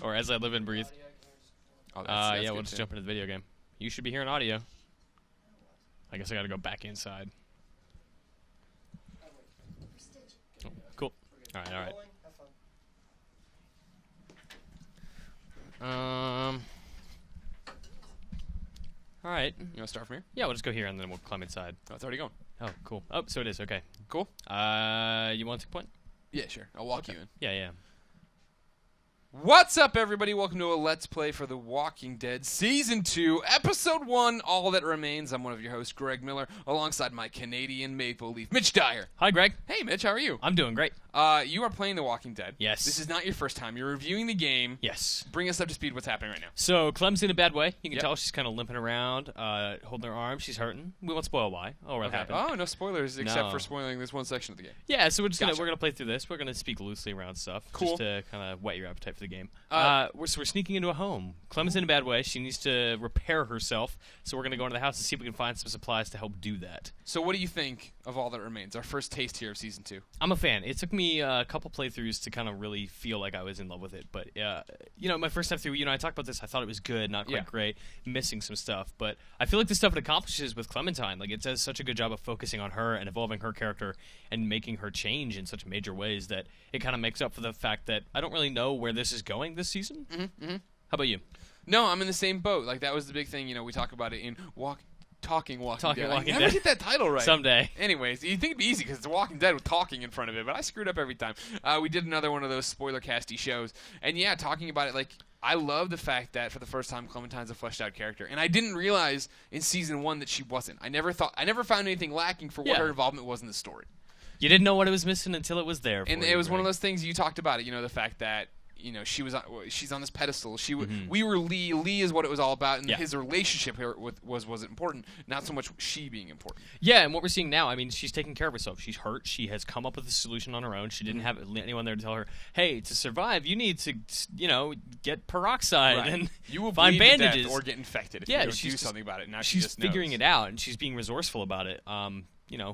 Or As I Live and Breathe. Oh, that's we'll just jump into the video game. You should be hearing audio. I guess I gotta go back inside. Oh, cool. Alright. Alright. You want to start from here? Yeah, we'll just go here and then we'll climb inside. Oh, it's already going. Oh, cool. Oh, so it is. Okay. Cool. You want to point? Yeah, sure. I'll walk you in. Yeah. What's up, everybody? Welcome to a Let's Play for The Walking Dead Season 2, Episode 1, All That Remains. I'm one of your hosts, Greg Miller, alongside my Canadian Maple Leaf, Mitch Dyer. Hi, Greg. Hey, Mitch, how are you? I'm doing great. You are playing The Walking Dead. Yes. This is not your first time. You're reviewing the game. Yes. Bring us up to speed what's happening right now. So, Clem's in a bad way. You can Yep. tell she's kind of limping around, holding her arm. She's hurting. We won't spoil why. What happened. Oh, no spoilers except No. for spoiling this one section of the game. Yeah, so we're Gotcha. gonna play through this. We're gonna speak loosely around stuff, Cool. just to kind of whet your appetite for the game. We're sneaking into a home. Clem's in a bad way. She needs to repair herself. So we're gonna go into the house and see if we can find some supplies to help do that. So what do you think of All That Remains? Our first taste here of Season 2. I'm a fan. It took me a couple playthroughs to kind of really feel like I was in love with it. But, my first time through, I talked about this. I thought it was good, not quite great, missing some stuff. But I feel like the stuff it accomplishes with Clementine, like it does such a good job of focusing on her and evolving her character and making her change in such major ways that it kind of makes up for the fact that I don't really know where this is going this season. Mm-hmm. How about you? No, I'm in the same boat. Like, that was the big thing. We talk about it in Talking Walking Dead. Walking I never Dead. get that title right. Someday. Anyways, you'd think it'd be easy because it's Walking Dead with talking in front of it, but I screwed up every time. We did another one of those spoiler-casty shows. And yeah, talking about it, like, I love the fact that for the first time, Clementine's a fleshed-out character. And I didn't realize in Season 1 that she wasn't. I never found anything lacking for what her involvement was in the story. You didn't know what it was missing until it was there. And it was one of those things you talked about it, the fact that she's on this pedestal. We were Lee. Lee is what it was all about, and his relationship here was important, not so much she being important. Yeah, and what we're seeing now, I mean, she's taking care of herself. She's hurt. She has come up with a solution on her own. She didn't have anyone there to tell her, hey, to survive, you need to, get peroxide and you will find bleed to bandages death or get infected if yeah, you don't she's do something about it. Now she's just figuring knows. it out, and she's being resourceful about it.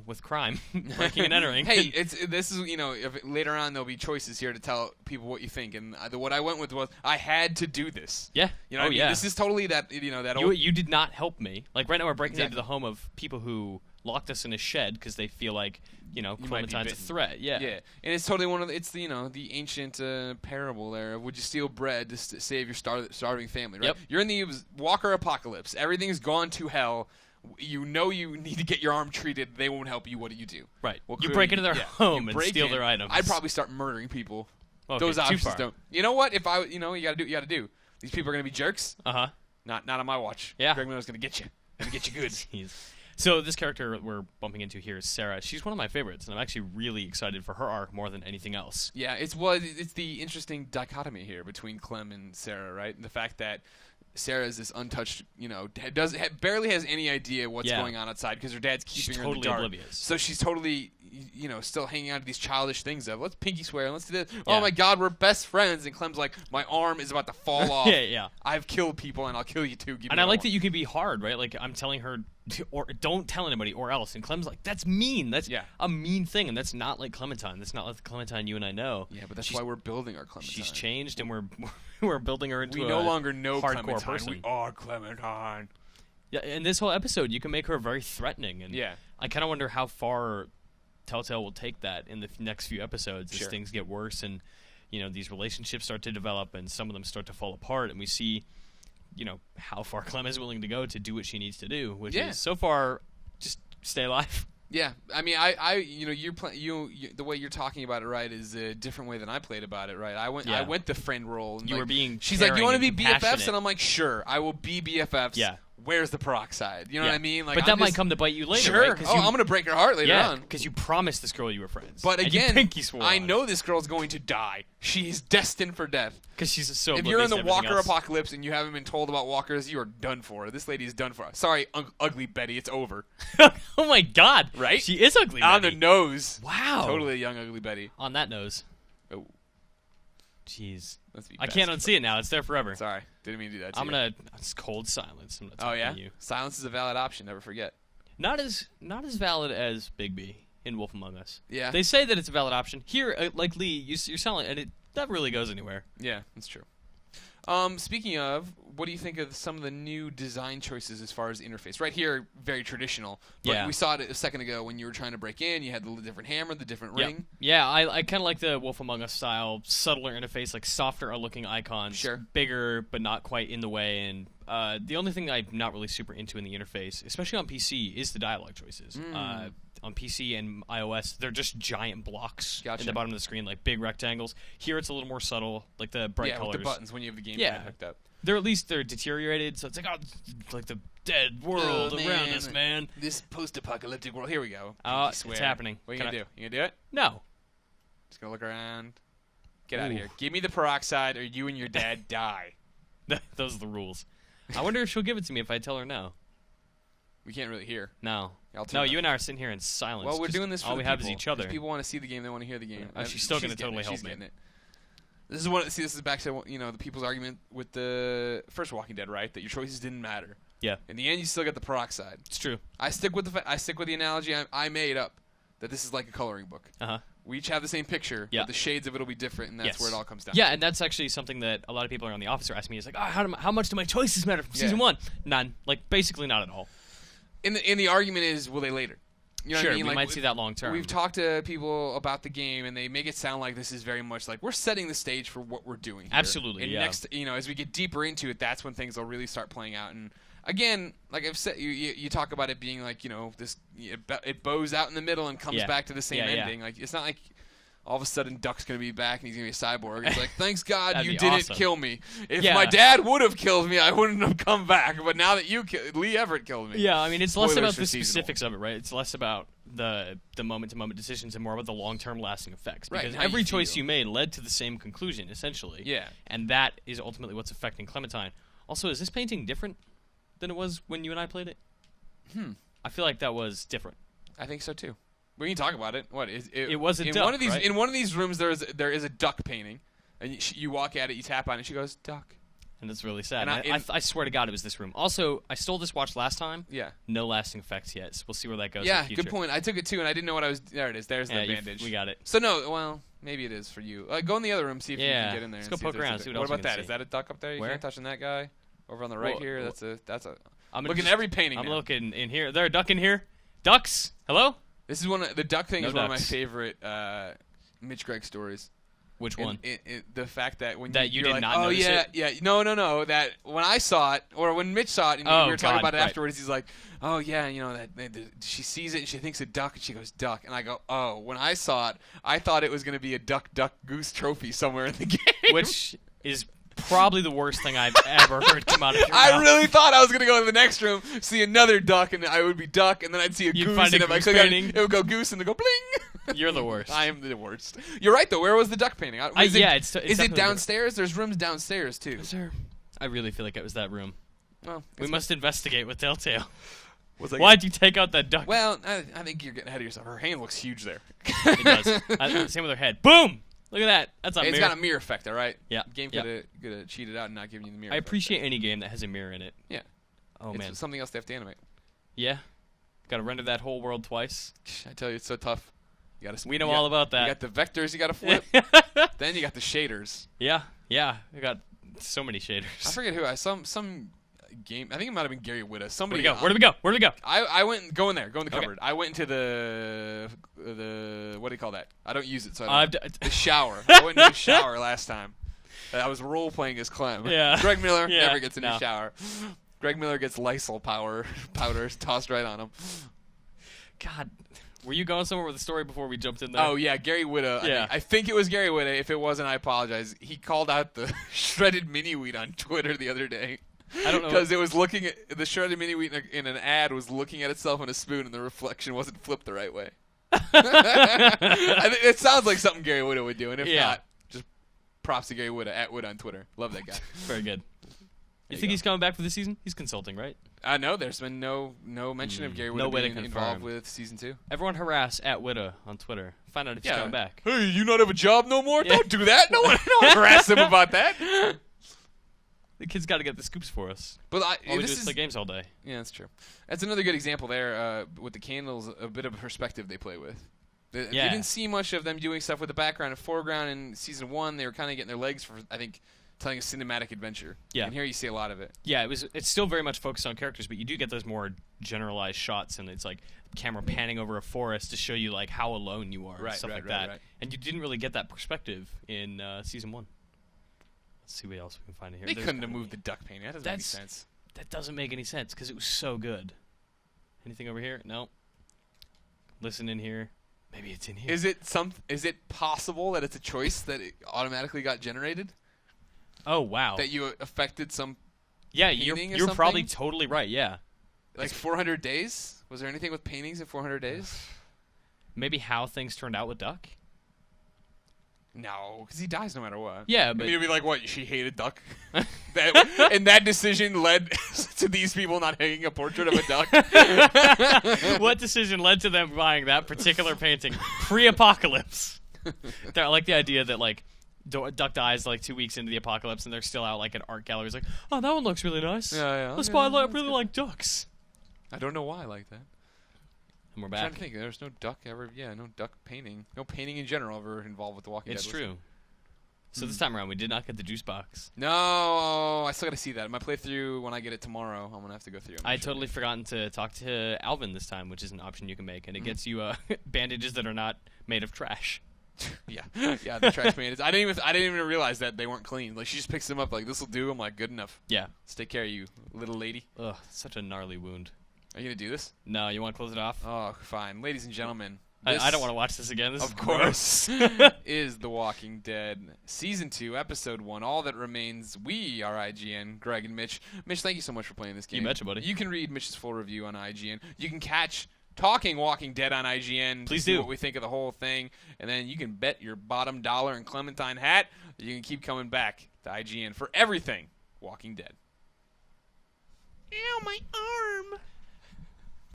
With crime, breaking and entering. Hey, this is if later on there'll be choices here to tell people what you think, and what I went with was I had to do this. Yeah. What I mean? This is totally that that old. You did not help me. Like right now, we're breaking into the home of people who locked us in a shed because they feel like Clementine's a threat. Yeah. Yeah, and it's totally one of the ancient parable there. Of, would you steal bread to save your starving family? Right. Yep. You're in the Walker apocalypse. Everything's gone to hell. You need to get your arm treated. They won't help you. What do? Right. Well, you break into their home and steal their items. I'd probably start murdering people. Okay, those options far. don't. You know what? If I, you gotta do. These people are gonna be jerks. Uh-huh. Not on my watch. Yeah. Greg Miller's gonna get you. Gonna get you good. So this character we're bumping into here is Sarah. She's one of my favorites, and I'm actually really excited for her arc more than anything else. Yeah, it's the interesting dichotomy here between Clem and Sarah, right? The fact that Sarah is this untouched, barely has any idea what's going on outside because her dad's keeping her in the dark. Oblivious. So she's totally, still hanging on to these childish things of let's pinky swear and let's do this. Oh my God, we're best friends. And Clem's like, my arm is about to fall off. Yeah. I've killed people and I'll kill you too. And I like that you can be hard, right? Like I'm telling her, or don't tell anybody, or else. And Clem's like, that's mean. That's a mean thing, and that's not like Clementine. That's not like the Clementine you and I know. Yeah, but that's why we're building our Clementine. She's changed, and we're building her into we no longer know hardcore Clementine. person. We are Clementine. Yeah, in this whole episode, you can make her very threatening, and I kind of wonder how far Telltale will take that in the next few episodes as things get worse, and these relationships start to develop, and some of them start to fall apart, and we see how far Clem is willing to go to do what she needs to do, which is so far just stay alive. Yeah, I mean, the way you're talking about it, right, is a different way than I played about it, right? I went the friend role. And you were being. She's like, you want to be BFFs, compassionate. and I'm like, sure, I will be BFFs. Yeah. Where's the peroxide? You know what I mean? Like, but that might come to bite you later. Sure. Right? I'm gonna break her heart later on. because you promised this girl you were friends. But and again, you pinky swore I know this girl's going to die. She's destined for death. Because she's so. If you're in the Walker else. apocalypse and you haven't been told about walkers, you are done for. This lady is done for. Sorry, ugly Betty, it's over. Oh my God! Right? She is ugly. On Betty. the nose. Wow. Totally a young ugly Betty. On that nose. Oh. Jeez. I can't unsee it now. It's there forever. Sorry, didn't mean to do that. It's cold silence. I'm not oh yeah. to you. Silence is a valid option. Never forget. Not as valid as Bigby in Wolf Among Us. Yeah. They say that it's a valid option. Here, like Lee, you're selling, and that really goes anywhere. Yeah, that's true. Speaking of, what do you think of some of the new design choices as far as interface? Right here, very traditional. But we saw it a second ago when you were trying to break in. You had the different hammer, the different ring. Yeah, I kind of like the Wolf Among Us style, subtler interface, like softer looking icons. Sure. Bigger, but not quite in the way. And the only thing I'm not really super into in the interface, especially on PC, is the dialogue choices. On PC and iOS, they're just giant blocks in the bottom of the screen, like big rectangles. Here it's a little more subtle, like the bright colors. With the buttons when you have the gamepad hooked up. They're deteriorated, so it's like, like the dead world around us, man. This post-apocalyptic world. Here we go. It's happening. What are you going to do? You going to do it? No. Just going to look around. Get out of here. Give me the peroxide or you and your dad die. Those are the rules. I wonder if she'll give it to me if I tell her no. We can't really hear. No. No, you and I are sitting here in silence. Well, we're doing this for all the we people. have is each other. If people want to see the game, they want to hear the game. She's still going to totally help me. It. This is back to the people's argument with the first Walking Dead, right? That your choices didn't matter. Yeah. In the end, you still get the peroxide. It's true. I stick with the analogy I made up that this is like a coloring book. We each have the same picture, but the shades of it will be different, and that's where it all comes down. Yeah, and that's actually something that a lot of people around the office are asking me. It's like, how much do my choices matter from season 1? None. Like, basically not at all. In the argument is, will they later? You know sure, what I mean? We might see that long term. We've talked to people about the game, and they make it sound like this is very much like we're setting the stage for what we're doing here. Absolutely, and next, as we get deeper into it, that's when things will really start playing out. And again, like I've said, you talk about it being like it bows out in the middle and comes back to the same ending. Like it's not like all of a sudden Duck's going to be back and he's going to be a cyborg. It's like, thanks God you didn't kill me. If my dad would have killed me, I wouldn't have come back. But now that Lee Everett killed me. Yeah, I mean, it's less about the specifics of it, right? It's less about the moment-to-moment decisions and more about the long-term lasting effects. Because every choice you made led to the same conclusion, essentially. Yeah. And that is ultimately what's affecting Clementine. Also, is this painting different than it was when you and I played it? I feel like that was different. I think so, too. We can talk about it. What is it? It was a duck, right? In one of these rooms, there is a duck painting, and you walk at it, you tap on it, and she goes, "Duck." And it's really sad. And I swear to God, it was this room. Also, I stole this watch last time. Yeah. No lasting effects yet. So we'll see where that goes. Yeah, in the future. Good point. I took it too, and I didn't know what I was. There it is. There's the bandage. We got it. So no, well, maybe it is for you. Go in the other room, see if you can get in there. Let's go poke around. See what about that? Is that a duck up there? You can't touch that guy over on the right here. That's a. I'm looking at every painting. I'm looking in here. Is there a duck in here? Ducks. Hello. This is the duck thing is one of my favorite Mitch Gregg stories. Which one? The fact that when you did like, not notice it? Yeah, no. That when I saw it, or when Mitch saw it, and we were talking about it afterwards, he's like, "Oh yeah, that she sees it and she thinks a duck, and she goes duck." And I go, "Oh, when I saw it, I thought it was going to be a duck, goose trophy somewhere in the game," which is probably the worst thing I've ever heard come out of your mouth. I really thought I was going to go to the next room, see another duck, and I would be duck, and then I'd see a goose, and if I click on it would go goose, and it would go bling. You're the worst. I am the worst. You're right, though. Where was the duck painting? Is it downstairs? There's rooms downstairs, too. Sir, I really feel like it was that room. Well, we must investigate with Telltale. Why'd you take out that duck? Well, I think you're getting ahead of yourself. Her hand looks huge there. It does. Same with her head. Boom! Look at that. That's a mirror. It's got a mirror effect, all right? Yeah. The game could have cheated out and not given you the mirror I appreciate any game that has a mirror in it. Yeah. Oh, man. It's something else they have to animate. Yeah. Got to render that whole world twice. I tell you, it's so tough. We know all about that. You got the vectors you got to flip. Then you got the shaders. Yeah. We got so many shaders. I forget who. Some game. I think it might have been Gary Whitta. Somebody. Where do we go? I went. Go in there. Go in the cupboard. I went into the what do you call that? I don't use it. So the shower. I went into the shower last time. I was role playing as Clem. Yeah. Greg Miller never gets in the shower. Greg Miller gets Lysol powder tossed right on him. God. Were you going somewhere with the story before we jumped in there? Oh, yeah, Gary Whitta. Yeah. I think it was Gary Whitta. If it wasn't, I apologize. He called out the shredded mini wheat on Twitter the other day. I don't know. Because it was looking at the shredded mini wheat in an ad was looking at itself in a spoon and the reflection wasn't flipped the right way. It sounds like something Gary Whitta would do. And if not, just props to Gary Whitta at Whitta on Twitter. Love that guy. Very good. You think he's coming back for this season? He's consulting, right? No, there's been no mention of Gary Whitta being involved with season 2. Everyone harass at Whitta on Twitter. Find out if he's coming back. Hey, you not have a job no more? Yeah. Don't do that. No one harass him about that. The kid's got to get the scoops for us. But all we do is play games all day. Yeah, that's true. That's another good example there with the candles, a bit of a perspective they play with. You didn't see much of them doing stuff with the background and foreground in season 1. They were kind of getting their legs for, I think, telling a cinematic adventure. Yeah. And here you see a lot of it. Yeah, it's still very much focused on characters, but you do get those more generalized shots, and it's like camera panning over a forest to show you like how alone you are, and stuff like that. Right. And you didn't really get that perspective in season 1. Let's see what else we can find in here. They couldn't have moved the duck painting. That doesn't make any sense. That doesn't make any sense because it was so good. Anything over here? No. Listen in here. Maybe it's in here. Is it possible that it's a choice that it automatically got generated? Oh wow. That you affected some. Yeah, you're probably totally right. Yeah. Like 400 days? Was there anything with paintings in 400 days? Maybe how things turned out with Duck. No, because he dies no matter what. Yeah, but you'd be like, what? She hated Duck, and that decision led to these people not hanging a portrait of a duck. What decision led to them buying that particular painting pre-apocalypse? I like the idea that like Duck dies like 2 weeks into the apocalypse, and they're still out like at art galleries, like, oh, that one looks really nice. Yeah. Let's buy. I really like ducks. I don't know why I like that. And we're I'm back. trying to think. There's no duck ever. Yeah, no duck painting. No painting in general ever involved with The Walking Dead. It's true. So this time around, we did not get the juice box. No, I still got to see that. In my playthrough, when I get it tomorrow, I'm going to have to go through it. I totally forgotten to talk to Alvin this time, which is an option you can make, and it gets you bandages that are not made of trash. Yeah, the trash bandages. I didn't even realize that they weren't clean. Like, she just picks them up like, this will do. I'm like, good enough. Yeah. Let's take care of you, little lady. Ugh, such a gnarly wound. Are you going to do this? No, you want to close it off? Oh, fine. Ladies and gentlemen. I don't want to watch this again. This of is course, is The Walking Dead Season 2, Episode 1, All That Remains. We are IGN, Greg and Mitch. Mitch, thank you so much for playing this game. You betcha, buddy. You can read Mitch's full review on IGN. You can catch Talking Walking Dead on IGN. Please see do. what we think of the whole thing. And then you can bet your bottom dollar and Clementine hat that you can keep coming back to IGN for everything Walking Dead. Ow, my arm.